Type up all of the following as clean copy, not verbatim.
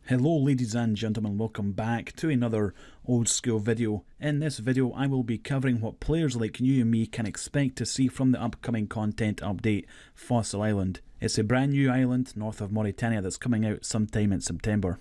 Hello ladies and gentlemen, welcome back to another old school video. In this video I will be covering what players like you and me can expect to see from the upcoming content update Fossil Island. It's a brand new island north of Mauritania that's coming out sometime in September.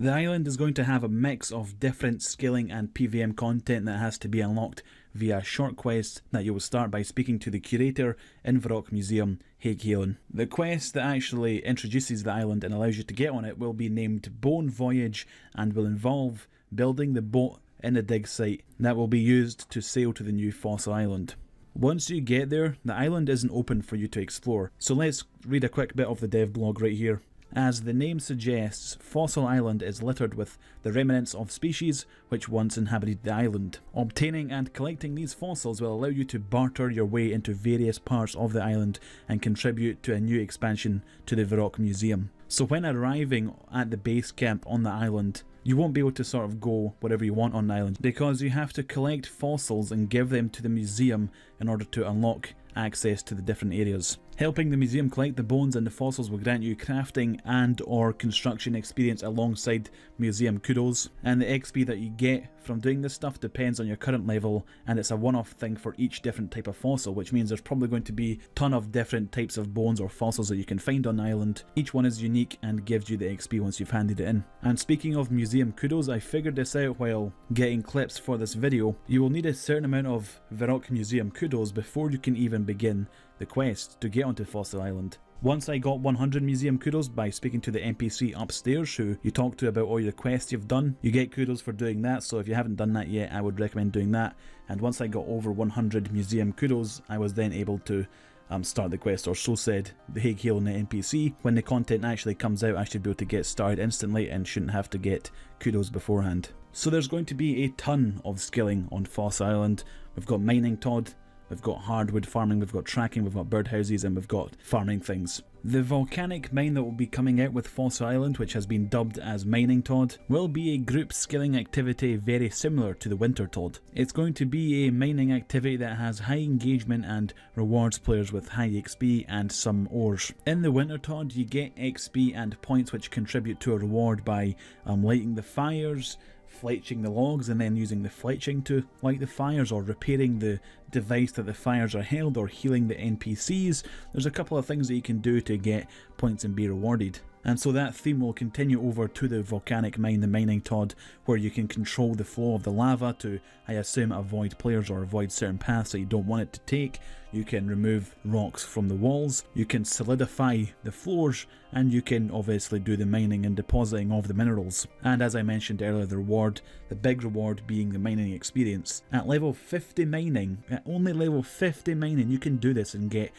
The island is going to have a mix of different scaling and PVM content that has to be unlocked via short quests that you will start by speaking to the curator in Varrock Museum, Hague. The quest that actually introduces the island and allows you to get on it will be named Bone Voyage and will involve building the boat in a dig site that will be used to sail to the new Fossil Island. Once you get there, the island isn't open for you to explore, so let's read a quick bit of the dev blog right here. As the name suggests, Fossil Island is littered with the remnants of species which once inhabited the island. Obtaining and collecting these fossils will allow you to barter your way into various parts of the island and contribute to a new expansion to the Varrock Museum. So when arriving at the base camp on the island, you won't be able to sort of go wherever you want on the island because you have to collect fossils and give them to the museum in order to unlock access to the different areas. Helping the museum collect the bones and the fossils will grant you crafting and or construction experience alongside museum kudos, and the XP that you get from doing this stuff depends on your current level, and it's a one-off thing for each different type of fossil, which means there's probably going to be a ton of different types of bones or fossils that you can find on the island. Each one is unique and gives you the XP once you've handed it in. And speaking of museum kudos, I figured this out while getting clips for this video. You will need a certain amount of Varrock Museum kudos before you can even begin the quest to get onto Fossil Island. Once I got 100 museum kudos by speaking to the NPC upstairs who you talk to about all your quests you've done, you get kudos for doing that, so if you haven't done that yet I would recommend doing that. And once I got over 100 museum kudos, I was then able to start the quest, or so said the Hague and the NPC. When the content actually comes out I should be able to get started instantly and shouldn't have to get kudos beforehand. So there's going to be a ton of skilling on Fossil Island. We've got mining Todd, we've got hardwood farming, we've got tracking, we've got birdhouses, and we've got farming things. The volcanic mine that will be coming out with Fossil Island, which has been dubbed as Mining Todd, will be a group skilling activity very similar to the Winter Todd. It's going to be a mining activity that has high engagement and rewards players with high XP and some ores. In the Winter Todd you get XP and points which contribute to a reward by lighting the fires, fletching the logs, and then using the fletching to light the fires, or repairing the device that the fires are held, or healing the NPCs. There's a couple of things that you can do to get points and be rewarded. And so that theme will continue over to the volcanic mine, the Mining Todd, where you can control the flow of the lava to, I assume, avoid players or avoid certain paths that you don't want it to take. You can remove rocks from the walls, you can solidify the floors, and you can obviously do the mining and depositing of the minerals. And as I mentioned earlier, the reward, the big reward being the mining experience. At level 50 mining, at only level 50 mining, you can do this and get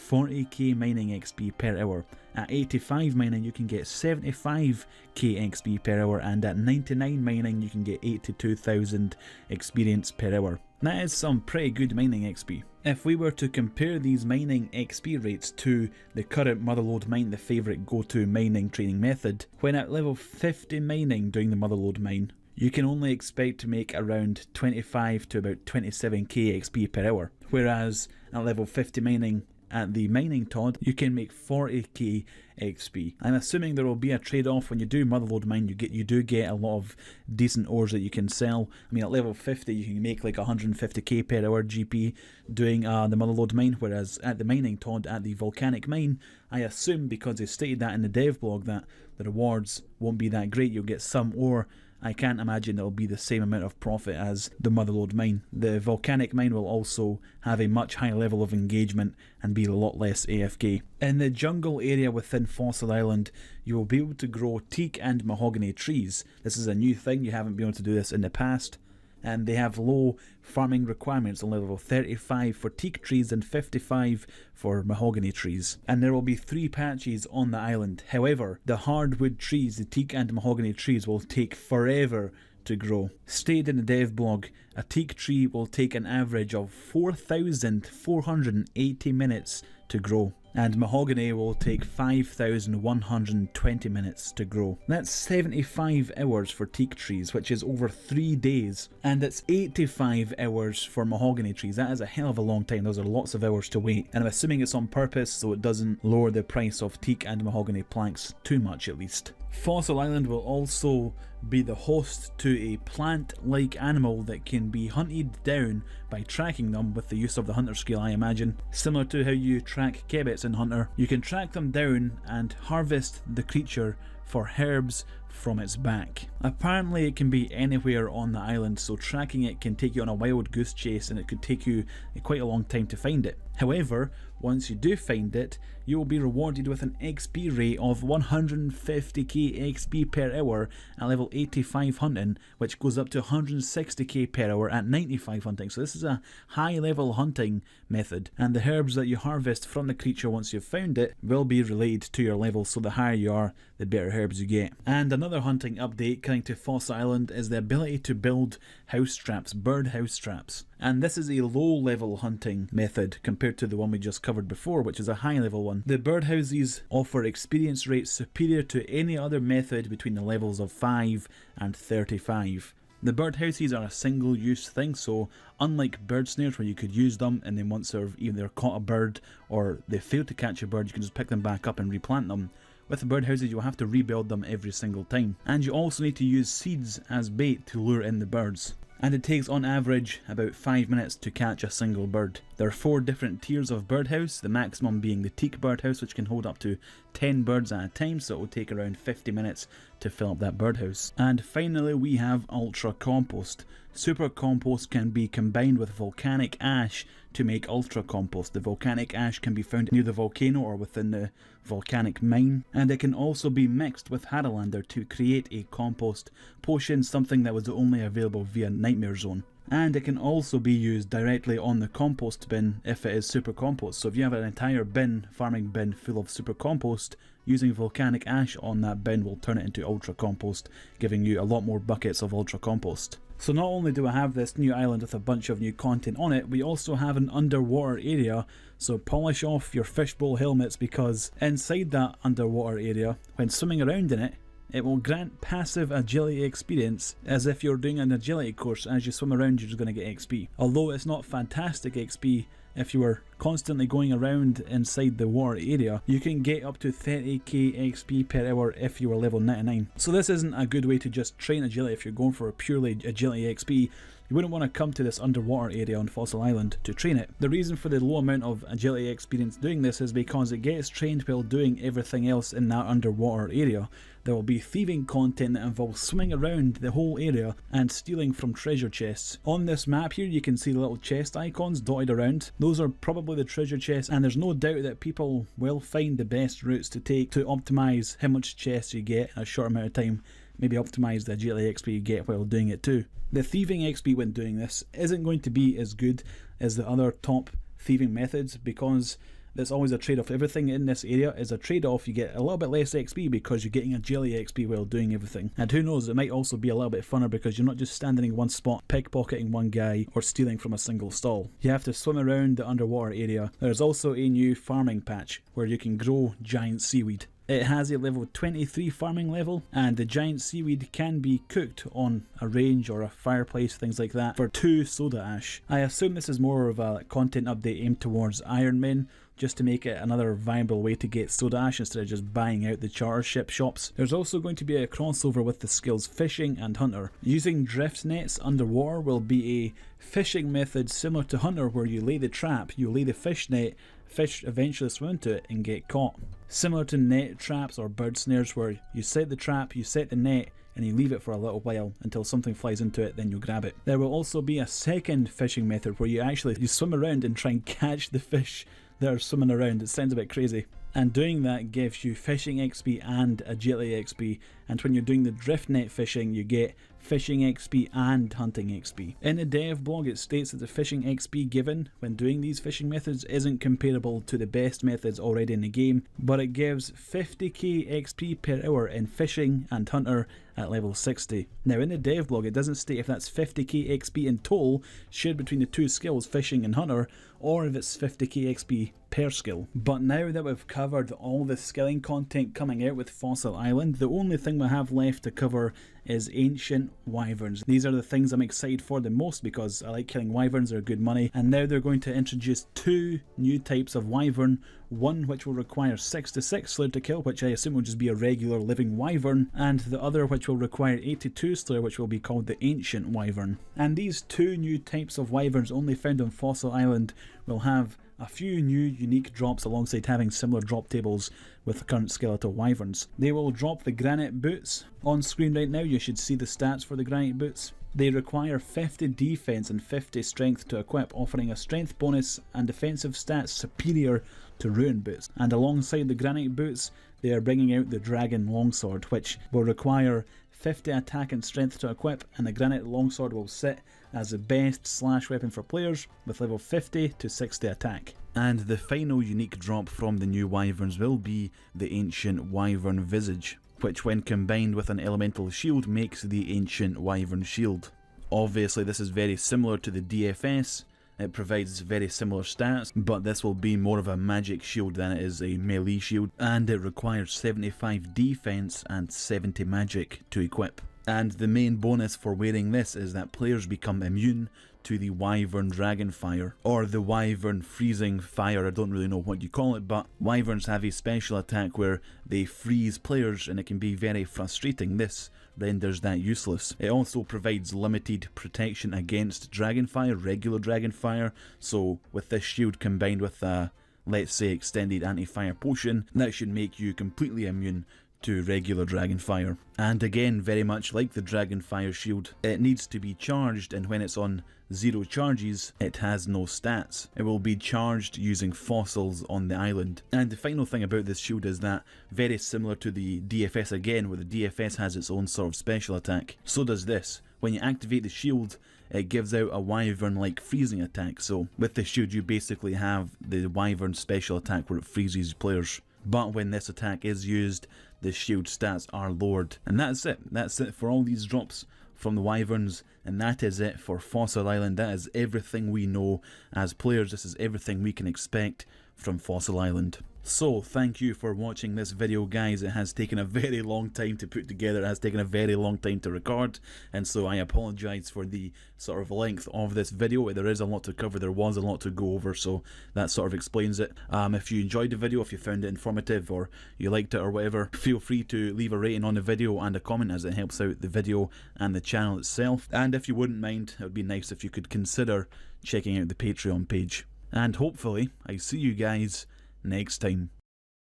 40k mining XP per hour. At 85 mining you can get 75k XP per hour, and at 99 mining you can get 82,000 experience per hour. That is some pretty good mining XP. If we were to compare these mining XP rates to the current Motherlode mine, the favourite go-to mining training method, when at level 50 mining doing the Motherlode mine, you can only expect to make around 25 to about 27k XP per hour, whereas at level 50 mining at the Mining Todd you can make 40k XP. I'm assuming there will be a trade-off when you do Motherlode mine. You do get a lot of decent ores that you can sell. I mean, at level 50 you can make like 150k per hour GP doing the Motherlode mine, whereas at the Mining Todd at the volcanic mine, I assume because they stated that in the dev blog that the rewards won't be that great, you'll get some ore. I can't imagine it'll be the same amount of profit as the Motherlode mine. The volcanic mine will also have a much higher level of engagement and be a lot less AFK. In the jungle area within Fossil Island, you will be able to grow teak and mahogany trees. This is a new thing, you haven't been able to do this in the past. And they have low farming requirements on level 35 for teak trees and 55 for mahogany trees. And there will be 3 patches on the island. However, the hardwood trees, the teak and mahogany trees, will take forever to grow. Stated in the dev blog, a teak tree will take an average of 4,480 minutes to grow. and mahogany will take 5,120 minutes to grow. That's 75 hours for teak trees, which is over 3 days, and it's 85 hours for mahogany trees. That is a hell of a long time. Those are lots of hours to wait, and I'm assuming it's on purpose so it doesn't lower the price of teak and mahogany planks too much at least. Fossil Island will also be the host to a plant-like animal that can be hunted down by tracking them with the use of the hunter skill, I imagine. Similar to how you track kebets in Hunter, you can track them down and harvest the creature for herbs from its back. Apparently it can be anywhere on the island, so tracking it can take you on a wild goose chase and it could take you quite a long time to find it. However, once you do find it, you will be rewarded with an XP rate of 150k XP per hour at level 85 hunting, which goes up to 160k per hour at 95 hunting. So this is a high level hunting method, and the herbs that you harvest from the creature once you've found it will be related to your level, so the higher you are, the better herbs you get. And another hunting update coming to Fossil Island is the ability to build house traps, bird house traps. And this is a low level hunting method compared to the one we just covered before, which is a high level one. The birdhouses offer experience rates superior to any other method between the levels of 5 and 35. The birdhouses are a single use thing, so unlike bird snares where you could use them and then once they've either caught a bird or they failed to catch a bird, you can just pick them back up and replant them. With the birdhouses you'll have to rebuild them every single time. And you also need to use seeds as bait to lure in the birds. And it takes on average about 5 minutes to catch a single bird. There are 4 different tiers of birdhouse, the maximum being the teak birdhouse, which can hold up to 10 birds at a time, so it will take around 50 minutes to fill up that birdhouse. And finally we have Ultra Compost. Super Compost can be combined with volcanic ash to make Ultra Compost. The volcanic ash can be found near the volcano or within the volcanic mine, and it can also be mixed with Haralander to create a compost potion, something that was only available via Nightmare Zone. And it can also be used directly on the compost bin if it is super compost. So if you have an entire bin, farming bin full of super compost, using volcanic ash on that bin will turn it into ultra compost, giving you a lot more buckets of ultra compost. So not only do I have this new island with a bunch of new content on it, we also have an underwater area, so polish off your fishbowl helmets, because inside that underwater area, when swimming around in it, it will grant passive agility experience as if you're doing an agility course. As you swim around you're just going to get XP. Although it's not fantastic XP, if you were constantly going around inside the water area, you can get up to 30k XP per hour if you were level 99. So this isn't a good way to just train agility if you're going for a purely agility XP. You wouldn't want to come to this underwater area on Fossil Island to train it. The reason for the low amount of agility experience doing this is because it gets trained while doing everything else in that underwater area. There will be thieving content that involves swimming around the whole area and stealing from treasure chests. On this map here you can see the little chest icons dotted around. Those are probably the treasure chests, and there's no doubt that people will find the best routes to take to optimise how much chests you get in a short amount of time. Maybe optimise the agility XP you get while doing it too. The thieving XP when doing this isn't going to be as good as the other top thieving methods, because there's always a trade-off. Everything in this area is a trade-off. You get a little bit less XP because you're getting agility XP while doing everything. And who knows, it might also be a little bit funner because you're not just standing in one spot, pickpocketing one guy or stealing from a single stall. You have to swim around the underwater area. There's also a new farming patch where you can grow giant seaweed. It has a level 23 farming level, and the giant seaweed can be cooked on a range or a fireplace, things like that, for 2 soda ash. I assume this is more of a content update aimed towards Iron Men, just to make it another viable way to get soda ash instead of just buying out the charter ship shops. There's also going to be a crossover with the skills fishing and hunter. Using drift nets underwater will be a fishing method similar to hunter, where you lay the trap, you lay the fish net, fish eventually swim into it and get caught. Similar to net traps or bird snares, where you set the trap, you set the net, and you leave it for a little while until something flies into it, then you grab it. There will also be a second fishing method where you swim around and try and catch the fish that are swimming around. It sounds a bit crazy. And doing that gives you fishing XP and agility XP, and when you're doing the drift net fishing you get fishing XP and hunting XP. In the dev blog it states that the fishing XP given when doing these fishing methods isn't comparable to the best methods already in the game, but it gives 50k XP per hour in fishing and hunter at level 60. Now in the dev blog it doesn't state if that's 50k XP in total shared between the two skills, fishing and hunter, or if it's 50k XP per skill. But now that we've covered all the skilling content coming out with Fossil Island, the only thing we have left to cover is ancient wyverns. These are the things I'm excited for the most because I like killing wyverns, they're good money, and now they're going to introduce 2 new types of wyvern, one which will require 66 slayer to kill, which I assume will just be a regular living wyvern, and the other which will require 82 slayer, which will be called the ancient wyvern. And these 2 new types of wyverns only found on Fossil Island will have a few new unique drops alongside having similar drop tables with the current skeletal wyverns. They will drop the Granite Boots. On screen right now you should see the stats for the Granite Boots. They require 50 defense and 50 strength to equip, offering a strength bonus and defensive stats superior to Ruin Boots. And alongside the Granite Boots, they are bringing out the Dragon Longsword, which will require 50 attack and strength to equip, and the Granite Longsword will sit as the best slash weapon for players with level 50 to 60 attack. And the final unique drop from the new wyverns will be the Ancient Wyvern Visage, which when combined with an elemental shield makes the Ancient Wyvern Shield. Obviously this is very similar to the DFS, it provides very similar stats, but this will be more of a magic shield than it is a melee shield, and it requires 75 defense and 70 magic to equip. And the main bonus for wearing this is that players become immune to the Wyvern Dragonfire, or the Wyvern Freezing Fire, I don't really know what you call it, but wyverns have a special attack where they freeze players and it can be very frustrating. This renders that useless. It also provides limited protection against Dragonfire, regular Dragonfire, so with this shield combined with a, let's say, extended anti-fire potion, that should make you completely immune to regular Dragonfire. And again, very much like the Dragonfire shield, it needs to be charged, and when it's on 0 charges, it has no stats. It will be charged using fossils on the island. And the final thing about this shield is that, very similar to the DFS again, where the DFS has its own sort of special attack, so does this. When you activate the shield, it gives out a wyvern-like freezing attack, so with the shield you basically have the wyvern special attack where it freezes players. But when this attack is used, the shield stats are lowered. And that's it. That's it for all these drops from the wyverns, and that is it for Fossil Island. That is everything we know as players. This is everything we can expect from Fossil Island. So thank you for watching this video, guys. It has taken a very long time to put together, it has taken a very long time to record, and so I apologise for the sort of length of this video. There is a lot to cover, there was a lot to go over, so that sort of explains it. If you enjoyed the video, if you found it informative or you liked it or whatever, feel free to leave a rating on the video and a comment, as it helps out the video and the channel itself. And if you wouldn't mind, it would be nice if you could consider checking out the Patreon page. And hopefully I see you guys next time.